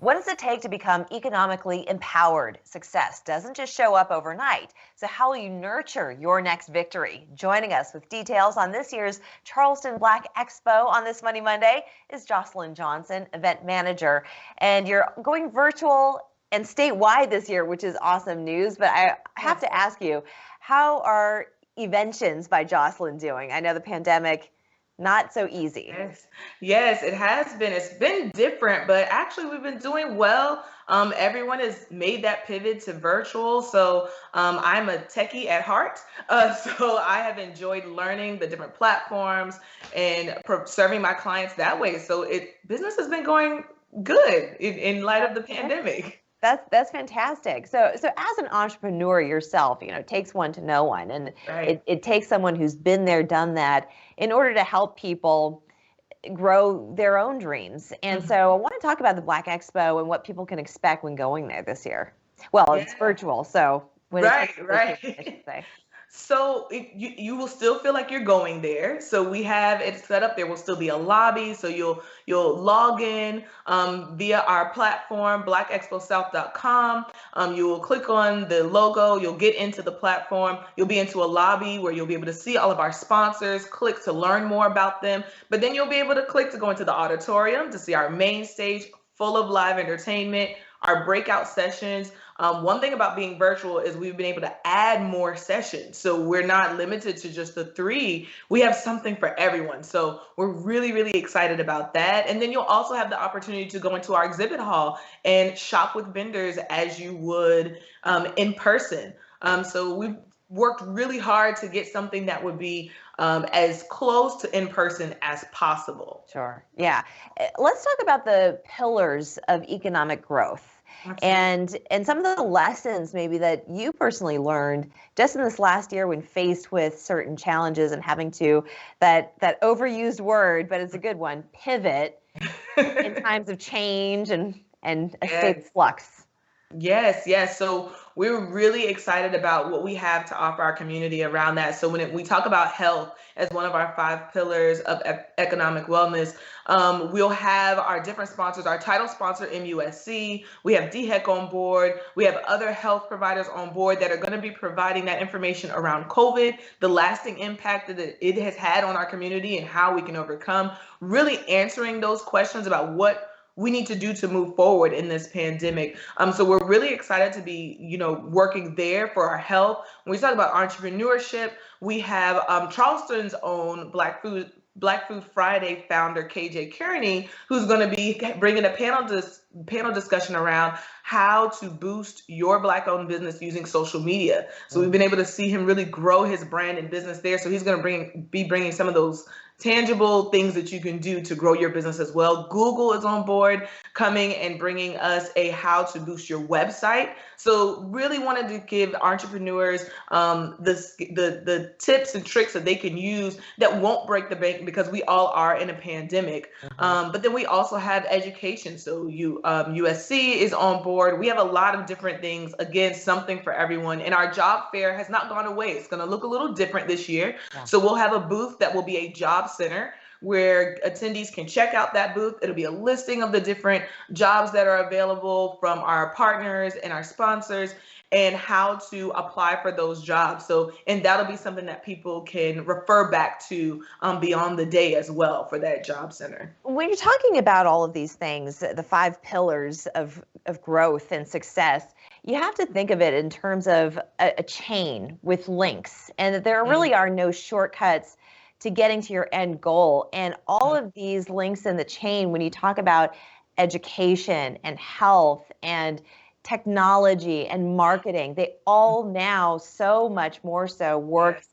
What does it take to become economically empowered? Success doesn't just show up overnight. So how will you nurture your next victory? Joining us with details on this year's Charleston Black Expo on this Money Monday is Jocelyn Johnson, event manager. And you're going virtual and statewide this year, which is awesome news. But I have to ask you, how are Eventions by Jocelyn doing? I know the pandemic, not so easy. Yes, it has been. It's been different, but actually we've been doing well. Everyone has made that pivot to virtual. So I'm a techie at heart. So I have enjoyed learning the different platforms and serving my clients that way. So business has been going good in light of the pandemic. That's fantastic. So as an entrepreneur yourself, it takes one to know one, and Right. it takes someone who's been there, done that, in order to help people grow their own dreams. And so I want to talk about the Black Expo and what people can expect when going there this year. Well, it's virtual, so when Right. I should say. So you will still feel like you're going there. So we have it set up. There will still be a lobby. So you'll log in via our platform, blackexposouth.com. You will click on the logo. You'll get into the platform. You'll be into a lobby where you'll be able to see all of our sponsors, click to learn more about them. But then you'll be able to click to go into the auditorium to see our main stage full of live entertainment, our breakout sessions. One thing about being virtual is we've been able to add more sessions. So we're not limited to just the 3. We have something for everyone. So we're really, really excited about that. And then you'll also have the opportunity to go into our exhibit hall and shop with vendors as you would in person. So we've worked really hard to get something that would be as close to in person as possible. Sure. Yeah. Let's talk about the pillars of economic growth. Absolutely. And some of the lessons maybe that you personally learned just in this last year when faced with certain challenges and having to, that overused word, but it's a good one, pivot in times of change and a state of flux. Yes. So we're really excited about what we have to offer our community around that. So when we talk about health as one of our 5 pillars of economic wellness, we'll have our different sponsors, our title sponsor, MUSC. We have DHEC on board. We have other health providers on board that are going to be providing that information around COVID, the lasting impact that it has had on our community and how we can overcome, really answering those questions about what we need to do to move forward in this pandemic. So we're really excited to be, working there for our health. When we talk about entrepreneurship, we have Charleston's own Black Food Friday founder, KJ Kearney, who's going to be bringing a panel discussion around how to boost your Black-owned business using social media. So we've been able to see him really grow his brand and business there. So he's going to be bringing some of those tangible things that you can do to grow your business as well. Google is on board, coming and bringing us a how to boost your website. So really wanted to give entrepreneurs the tips and tricks that they can use that won't break the bank, because we all are in a pandemic. But then we also have education. So USC is on board. We have a lot of different things. Again, something for everyone. And our job fair has not gone away. It's going to look a little different this year. Yeah. So we'll have a booth that will be a job center where attendees can check out that booth. It'll be a listing of the different jobs that are available from our partners and our sponsors and how to apply for those jobs. And that'll be something that people can refer back to beyond the day as well for that job center. When you're talking about all of these things, the 5 pillars of growth and success, you have to think of it in terms of a chain with links, and that there really are no shortcuts to getting to your end goal. And all of these links in the chain, when you talk about education and health and technology and marketing, they all now so much more so work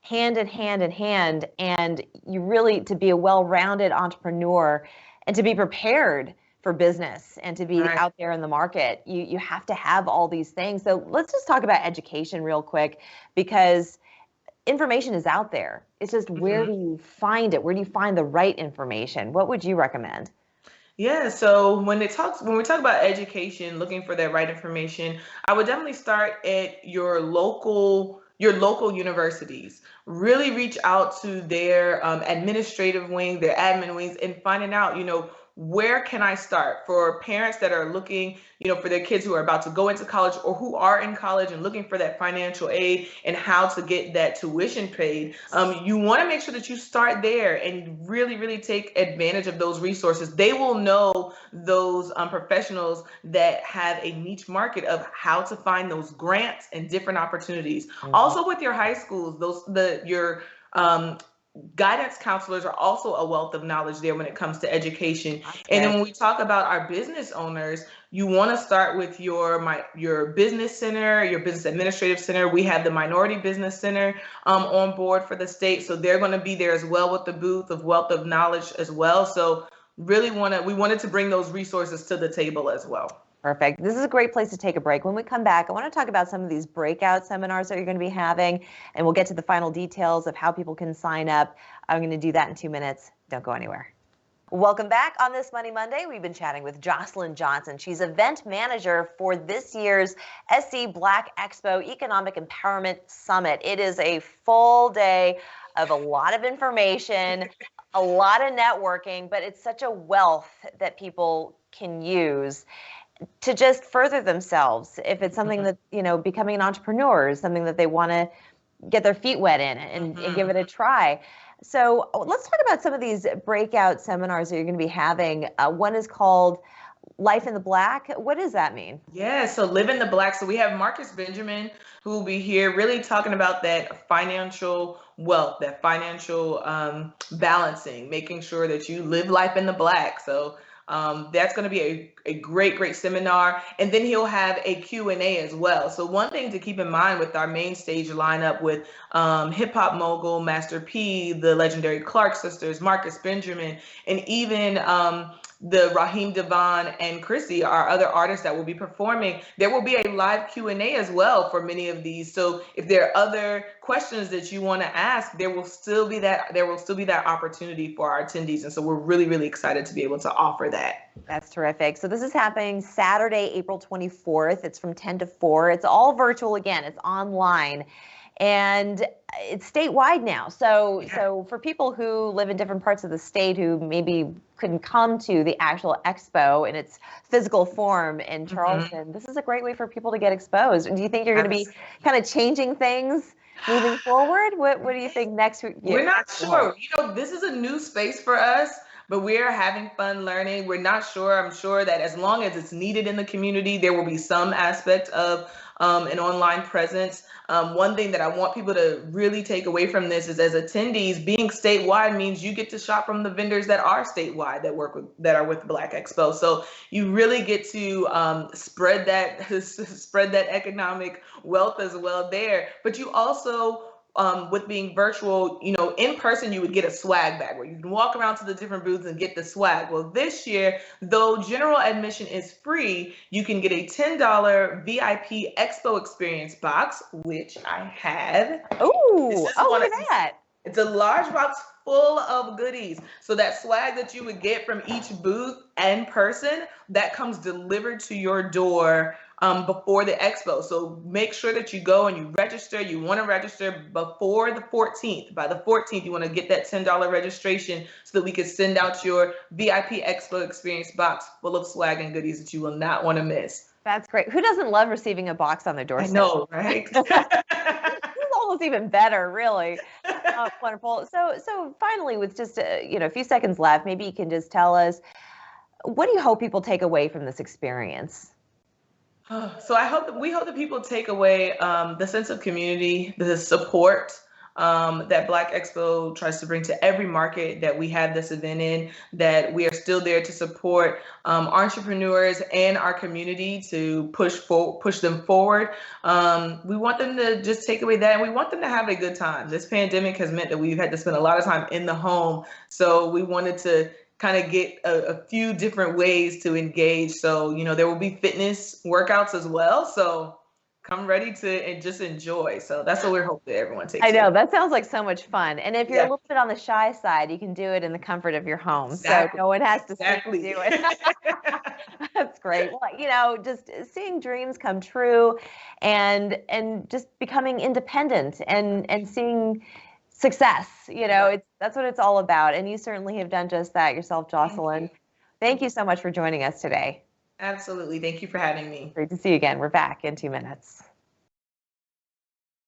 hand in hand. And you really, to be a well-rounded entrepreneur and to be prepared for business and to be out there in the market, you have to have all these things. So let's just talk about education real quick, because information is out there. It's just, where do you find it? Where do you find the right information? What would you recommend? Yeah, so when we talk about education, looking for that right information, I would definitely start at your local universities. Really reach out to their administrative wing, their admin wings, and finding out, where can I start? For parents that are looking, for their kids who are about to go into college or who are in college and looking for that financial aid and how to get that tuition paid, you want to make sure that you start there and really, really take advantage of those resources. They will know those professionals that have a niche market of how to find those grants and different opportunities. Mm-hmm. Also with your high schools, your guidance counselors are also a wealth of knowledge there when it comes to education. And then when we talk about our business owners, you want to start with your business center, your business administrative center. We have the Minority Business Center on board for the state. So they're going to be there as well with the booth of wealth of knowledge as well. So really we wanted to bring those resources to the table as well. Perfect. This is a great place to take a break. When we come back, I want to talk about some of these breakout seminars that you're going to be having, and we'll get to the final details of how people can sign up. I'm going to do that in 2 minutes. Don't go anywhere. Welcome back on this Money Monday. We've been chatting with Jocelyn Johnson. She's event manager for this year's SC Black Expo Economic Empowerment Summit. It is a full day of a lot of information, a lot of networking, but it's such a wealth that people can use to just further themselves. If it's something that, becoming an entrepreneur is something that they want to get their feet wet in and give it a try. So let's talk about some of these breakout seminars that you're going to be having. One is called Life in the Black. What does that mean? Yeah, so Live in the Black. So we have Marcus Benjamin, who will be here really talking about that financial wealth, that financial balancing, making sure that you live life in the black. So that's going to be a great seminar. And then he'll have a Q&A as well. So one thing to keep in mind with our main stage lineup with hip hop mogul Master P, the legendary Clark sisters, Marcus Benjamin, and even the Raheem Devon and Chrissy, our other artists that will be performing, there will be a live Q&A as well for many of these. So if there are other questions that you want to ask, there will still be that opportunity for our attendees. And so we're really excited to be able to offer that. That's terrific. So this is happening Saturday, April 24th. It's from 10 to 4. It's all virtual again. It's online. And it's statewide now. So for people who live in different parts of the state who maybe couldn't come to the actual expo in its physical form in Charleston, this is a great way for people to get exposed. And do you think you're going to be kind of changing things moving forward? What do you think next year? We're not sure. This is a new space for us, but we're having fun learning. We're not sure. I'm sure that as long as it's needed in the community, there will be some aspect of an online presence. One thing that I want people to really take away from this is, as attendees, being statewide means you get to shop from the vendors that are statewide that are with Black Expo. So you really get to spread that economic wealth as well there. But you also, with being virtual, in person, you would get a swag bag where you can walk around to the different booths and get the swag. Well, this year, though general admission is free, you can get a $10 VIP Expo experience box, which I have. Look at that. It's a large box full of goodies. So that swag that you would get from each booth and person, that comes delivered to your door before the expo. So make sure that you go and you register. You want to register before the 14th. By the 14th, you want to get that $10 registration so that we can send out your VIP Expo experience box full of swag and goodies that you will not want to miss. That's great. Who doesn't love receiving a box on their doorstep? I know, right? Almost even better, really. Wonderful. So finally, with just a few seconds left, maybe you can just tell us, what do you hope people take away from this experience? So we hope that people take away the sense of community, the support that Black Expo tries to bring to every market that we have this event in, that we are still there to support entrepreneurs and our community to push them forward. We want them to just take away that, and we want them to have a good time. This pandemic has meant that we've had to spend a lot of time in the home. So we wanted to kind of get a few different ways to engage. So, there will be fitness workouts as well. So come ready to just enjoy. So that's what we're hoping that everyone takes. I know, that sounds like so much fun. And if you're a little bit on the shy side, you can do it in the comfort of your home. Exactly. So no one has to see you do it. That's great. Well, just seeing dreams come true and just becoming independent and seeing success, that's what it's all about. And you certainly have done just that yourself, Jocelyn. Thank you so much for joining us today. Absolutely. Thank you for having me. Great to see you again. We're back in 2 minutes.